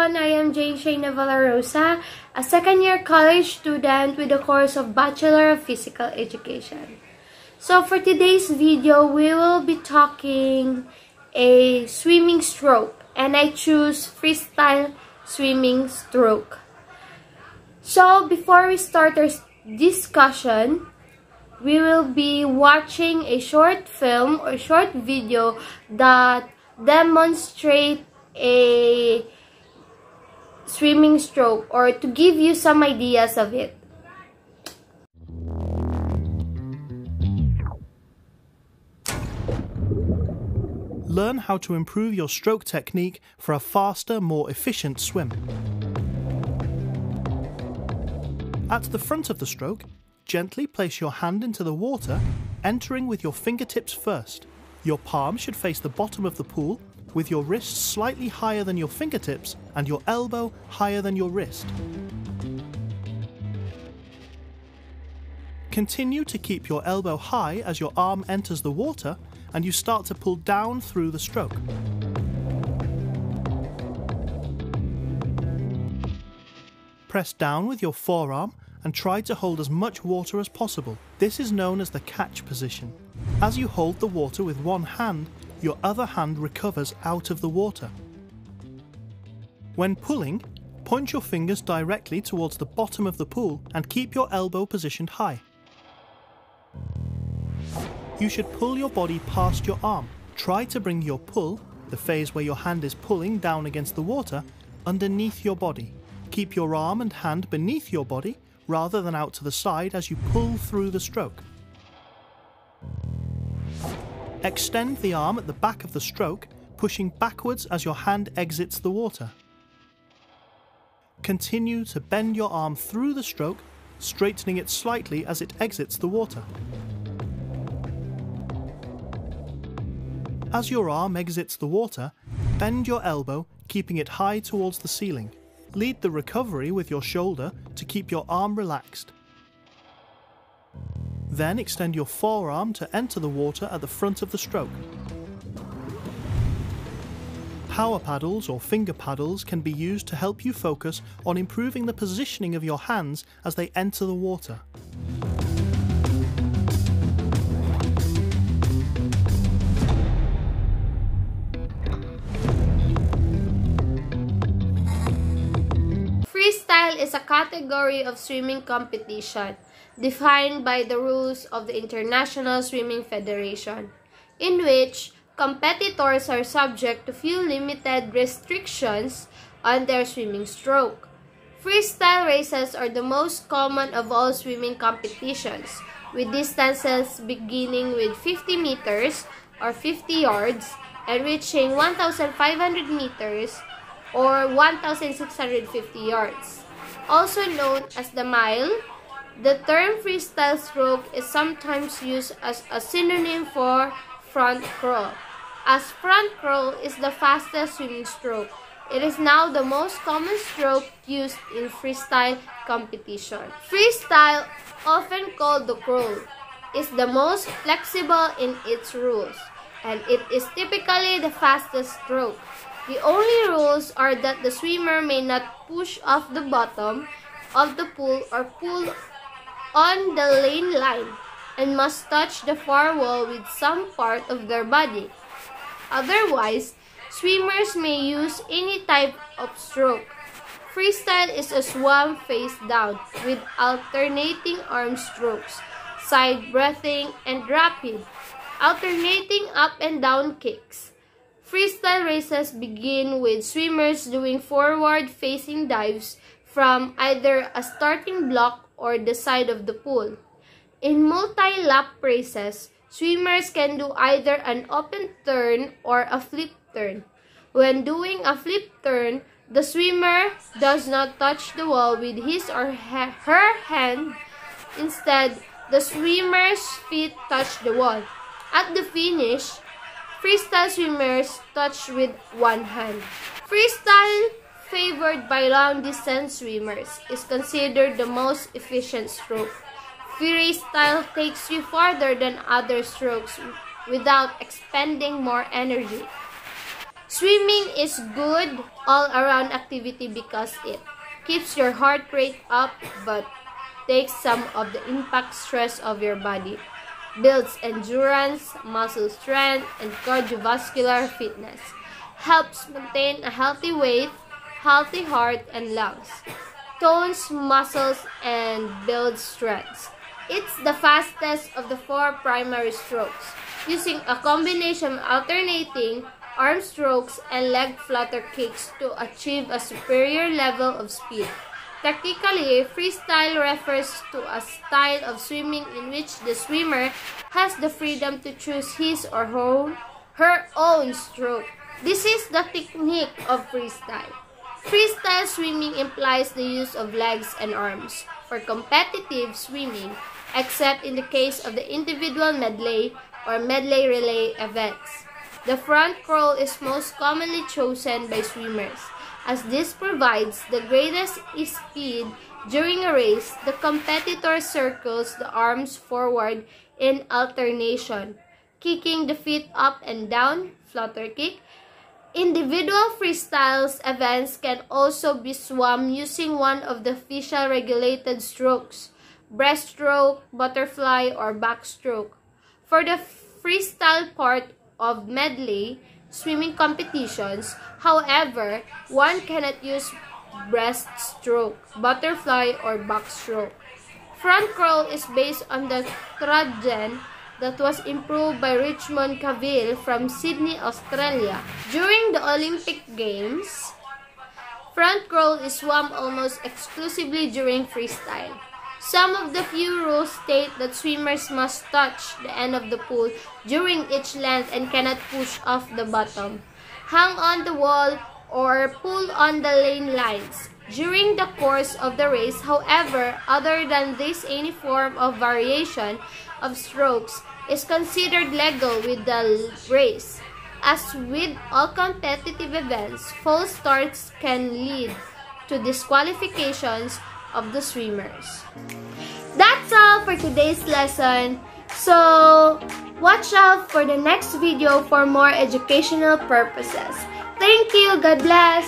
everyone, I am Jane Shayna Valarosa, a second-year college student with a course of Bachelor of Physical Education. So for today's video, we will be talking a swimming stroke, and I choose freestyle swimming stroke. So before we start our discussion, we will be watching a short film or short video that demonstrate a swimming stroke, or to give you some ideas of it. Learn how to improve your stroke technique for a faster, more efficient swim. At the front of the stroke, gently place your hand into the water, entering with your fingertips first. Your palm should face the bottom of the pool, with your wrist slightly higher than your fingertips and your elbow higher than your wrist. Continue to keep your elbow high as your arm enters the water and you start to pull down through the stroke. Press down with your forearm and try to hold as much water as possible. This is known as the catch position. As you hold the water with one hand, your other hand recovers out of the water. When pulling, point your fingers directly towards the bottom of the pool and keep your elbow positioned high. You should pull your body past your arm. Try to bring your pull, the phase where your hand is pulling down against the water, underneath your body. Keep your arm and hand beneath your body rather than out to the side as you pull through the stroke. Extend the arm at the back of the stroke, pushing backwards as your hand exits the water. Continue to bend your arm through the stroke, straightening it slightly as it exits the water. As your arm exits the water, bend your elbow, keeping it high towards the ceiling. Lead the recovery with your shoulder to keep your arm relaxed. Then extend your forearm to enter the water at the front of the stroke. Power paddles or finger paddles can be used to help you focus on improving the positioning of your hands as they enter the water. Freestyle is a category of swimming competition defined by the rules of the International Swimming Federation, in which competitors are subject to few limited restrictions on their swimming stroke. Freestyle races are the most common of all swimming competitions, with distances beginning with 50 meters or 50 yards and reaching 1,500 meters or 1,650 yards. Also known as the mile, the term freestyle stroke is sometimes used as a synonym for front crawl, as front crawl is the fastest swimming stroke. It is now the most common stroke used in freestyle competition. Freestyle, often called the crawl, is the most flexible in its rules, and it is typically the fastest stroke. The only rules are that the swimmer may not push off the bottom of the pool or pull on the lane line, and must touch the far wall with some part of their body. Otherwise, swimmers may use any type of stroke. Freestyle is a swam face down with alternating arm strokes, side breathing, and rapid, alternating up and down kicks. Freestyle races begin with swimmers doing forward-facing dives from either a starting block or the side of the pool. In multi-lap races, swimmers can do either an open turn or a flip turn. When doing a flip turn, the swimmer does not touch the wall with his or her hand. Instead, the swimmer's feet touch the wall. At the finish, freestyle swimmers touch with one hand. Freestyle, favored by long-distance swimmers, is considered the most efficient stroke. Freestyle takes you farther than other strokes without expending more energy. Swimming is good all-around activity because it keeps your heart rate up but takes some of the impact stress of your body, builds endurance, muscle strength, and cardiovascular fitness, helps maintain a healthy weight, healthy heart and lungs, tones muscles, and builds strength. It's the fastest of the 4 primary strokes, using a combination of alternating arm strokes and leg flutter kicks to achieve a superior level of speed. Technically, freestyle refers to a style of swimming in which the swimmer has the freedom to choose his or her own stroke. This is the technique of freestyle. Freestyle swimming implies the use of legs and arms for competitive swimming, except in the case of the individual medley or medley relay events. The front crawl is most commonly chosen by swimmers, as this provides the greatest speed during a race. The competitor circles the arms forward in alternation, kicking the feet up and down, flutter kick. Individual freestyle events can also be swum using one of the official regulated strokes, breaststroke, butterfly, or backstroke. For the freestyle part of medley swimming competitions, however, one cannot use breaststroke, butterfly, or backstroke. Front crawl is based on the tradition that was improved by Richmond Cavill from Sydney, Australia. During the Olympic Games, front crawl is swum almost exclusively during freestyle. Some of the few rules state that swimmers must touch the end of the pool during each length and cannot push off the bottom, hang on the wall, or pull on the lane lines. During the course of the race, however, other than this, any form of variation of strokes is considered legal with the race. As with all competitive events, false starts can lead to disqualifications of the swimmers. That's all for today's lesson. So, watch out for the next video for more educational purposes. Thank you. God bless.